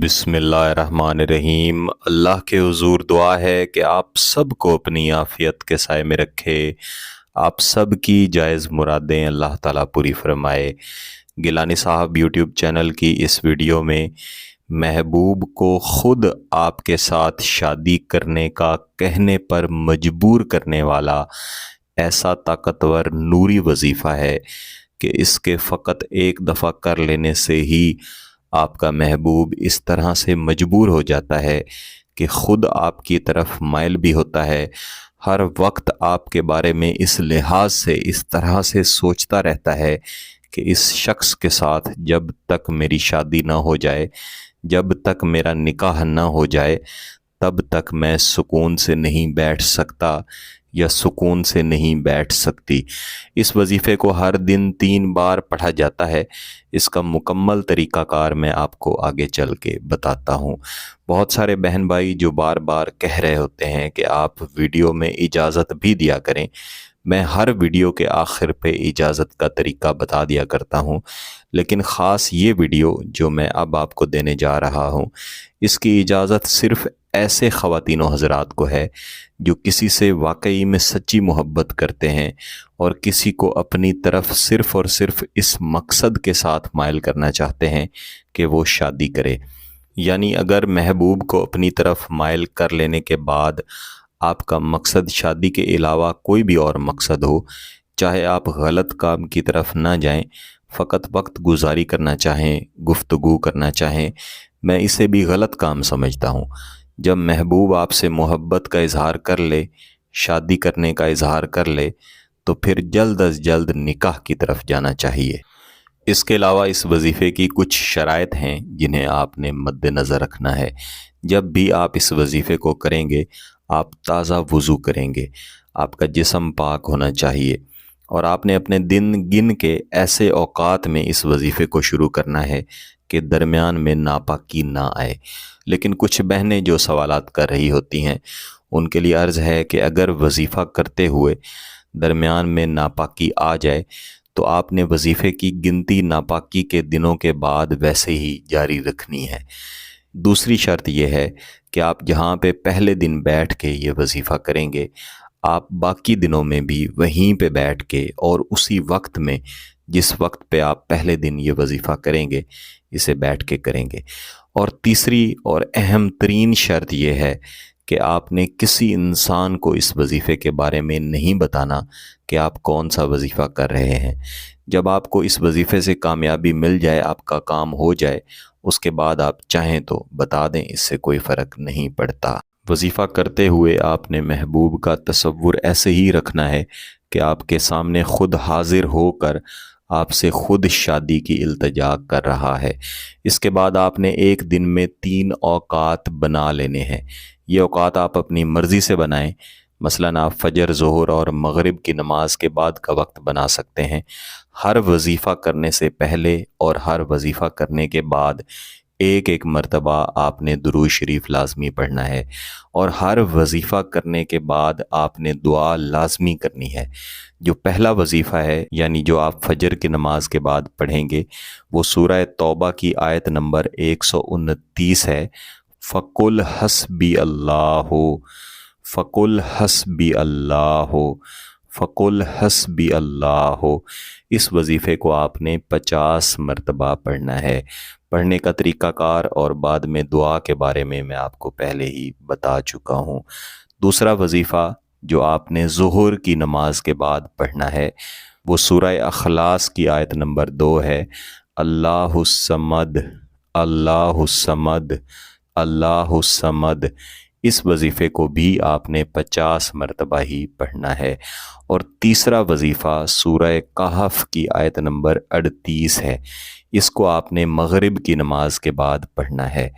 بسم اللہ الرحمن الرحیم۔ اللہ کے حضور دعا ہے کہ آپ سب کو اپنی عافیت کے سائے میں رکھے، آپ سب کی جائز مرادیں اللہ تعالیٰ پوری فرمائے۔ گیلانی صاحب یوٹیوب چینل کی اس ویڈیو میں محبوب کو خود آپ کے ساتھ شادی کرنے کا کہنے پر مجبور کرنے والا ایسا طاقتور نوری وظیفہ ہے کہ اس کے فقط ایک دفعہ کر لینے سے ہی آپ کا محبوب اس طرح سے مجبور ہو جاتا ہے کہ خود آپ کی طرف مائل بھی ہوتا ہے، ہر وقت آپ کے بارے میں اس لحاظ سے اس طرح سے سوچتا رہتا ہے کہ اس شخص کے ساتھ جب تک میری شادی نہ ہو جائے، جب تک میرا نکاح نہ ہو جائے، تب تک میں سکون سے نہیں بیٹھ سکتا یا سکون سے نہیں بیٹھ سکتی۔ اس وظیفے کو ہر دن 3 بار پڑھا جاتا ہے۔ اس کا مکمل طریقہ کار میں آپ کو آگے چل کے بتاتا ہوں۔ بہت سارے بہن بھائی جو بار بار کہہ رہے ہوتے ہیں کہ آپ ویڈیو میں اجازت بھی دیا کریں، میں ہر ویڈیو کے آخر پہ اجازت کا طریقہ بتا دیا کرتا ہوں، لیکن خاص یہ ویڈیو جو میں اب آپ کو دینے جا رہا ہوں، اس کی اجازت صرف ایسے خواتین و حضرات کو ہے جو کسی سے واقعی میں سچی محبت کرتے ہیں اور کسی کو اپنی طرف صرف اور صرف اس مقصد کے ساتھ مائل کرنا چاہتے ہیں کہ وہ شادی کرے۔ یعنی اگر محبوب کو اپنی طرف مائل کر لینے کے بعد آپ کا مقصد شادی کے علاوہ کوئی بھی اور مقصد ہو، چاہے آپ غلط کام کی طرف نہ جائیں، فقط وقت گزاری کرنا چاہیں، گفتگو کرنا چاہیں، میں اسے بھی غلط کام سمجھتا ہوں۔ جب محبوب آپ سے محبت کا اظہار کر لے، شادی کرنے کا اظہار کر لے، تو پھر جلد از جلد نکاح کی طرف جانا چاہیے۔ اس کے علاوہ اس وظیفے کی کچھ شرائط ہیں جنہیں آپ نے مد نظر رکھنا ہے۔ جب بھی آپ اس وظیفے کو کریں گے، آپ تازہ وضو کریں گے، آپ کا جسم پاک ہونا چاہیے، اور آپ نے اپنے دن گن کے ایسے اوقات میں اس وظیفے کو شروع کرنا ہے کہ درمیان میں ناپاکی نہ آئے۔ لیکن کچھ بہنیں جو سوالات کر رہی ہوتی ہیں، ان کے لیے عرض ہے کہ اگر وظیفہ کرتے ہوئے درمیان میں ناپاکی آ جائے تو آپ نے وظیفے کی گنتی ناپاکی کے دنوں کے بعد ویسے ہی جاری رکھنی ہے۔ دوسری شرط یہ ہے کہ آپ جہاں پہ پہلے دن بیٹھ کے یہ وظیفہ کریں گے، آپ باقی دنوں میں بھی وہیں پہ بیٹھ کے اور اسی وقت میں جس وقت پہ آپ پہلے دن یہ وظیفہ کریں گے، اسے بیٹھ کے کریں گے۔ اور تیسری اور اہم ترین شرط یہ ہے کہ آپ نے کسی انسان کو اس وظیفے کے بارے میں نہیں بتانا کہ آپ کون سا وظیفہ کر رہے ہیں۔ جب آپ کو اس وظیفے سے کامیابی مل جائے، آپ کا کام ہو جائے، اس کے بعد آپ چاہیں تو بتا دیں، اس سے کوئی فرق نہیں پڑتا۔ وظیفہ کرتے ہوئے آپ نے محبوب کا تصور ایسے ہی رکھنا ہے کہ آپ کے سامنے خود حاضر ہو کر آپ سے خود شادی کی التجا کر رہا ہے۔ اس کے بعد آپ نے ایک دن میں 3 اوقات بنا لینے ہیں۔ یہ اوقات آپ اپنی مرضی سے بنائیں، مثلاً آپ فجر، ظہر اور مغرب کی نماز کے بعد کا وقت بنا سکتے ہیں۔ ہر وظیفہ کرنے سے پہلے اور ہر وظیفہ کرنے کے بعد ایک ایک مرتبہ آپ نے درود شریف لازمی پڑھنا ہے، اور ہر وظیفہ کرنے کے بعد آپ نے دعا لازمی کرنی ہے۔ جو پہلا وظیفہ ہے، یعنی جو آپ فجر کی نماز کے بعد پڑھیں گے، وہ سورہ توبہ کی آیت نمبر 129 ہے۔ فَقُلْ حَسْبِيَ اللَّهُ فَقُلْ حَسْبِيَ اللَّهُ فَقُلْ حَسْبِيَ اللَّهُ۔ اس وظیفے کو آپ نے 50 مرتبہ پڑھنا ہے۔ پڑھنے کا طریقہ کار اور بعد میں دعا کے بارے میں آپ کو پہلے ہی بتا چکا ہوں۔ دوسرا وظیفہ جو آپ نے ظہر کی نماز کے بعد پڑھنا ہے، وہ سورہ اخلاص کی آیت نمبر 2 ہے۔ اللہ الصمد اللہ الصمد اللہ الصمد۔ اس وظیفے کو بھی آپ نے 50 مرتبہ ہی پڑھنا ہے۔ اور تیسرا وظیفہ سورہ کہف کی آیت نمبر 38 ہے۔ اس کو آپ نے مغرب کی نماز کے بعد پڑھنا ہے۔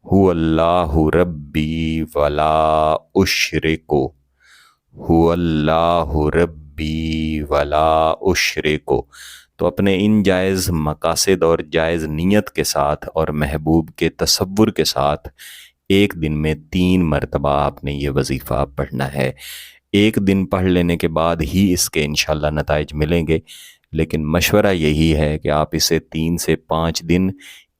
هو اللہ ربی ولا اشرک هو اللہ ربی ولا اشرک۔ تو اپنے ان جائز مقاصد اور جائز نیت کے ساتھ اور محبوب کے تصور کے ساتھ ایک دن میں 3 مرتبہ آپ نے یہ وظیفہ پڑھنا ہے۔ ایک دن پڑھ لینے کے بعد ہی اس کے انشاءاللہ نتائج ملیں گے، لیکن مشورہ یہی ہے کہ آپ اسے 3 سے 5 دن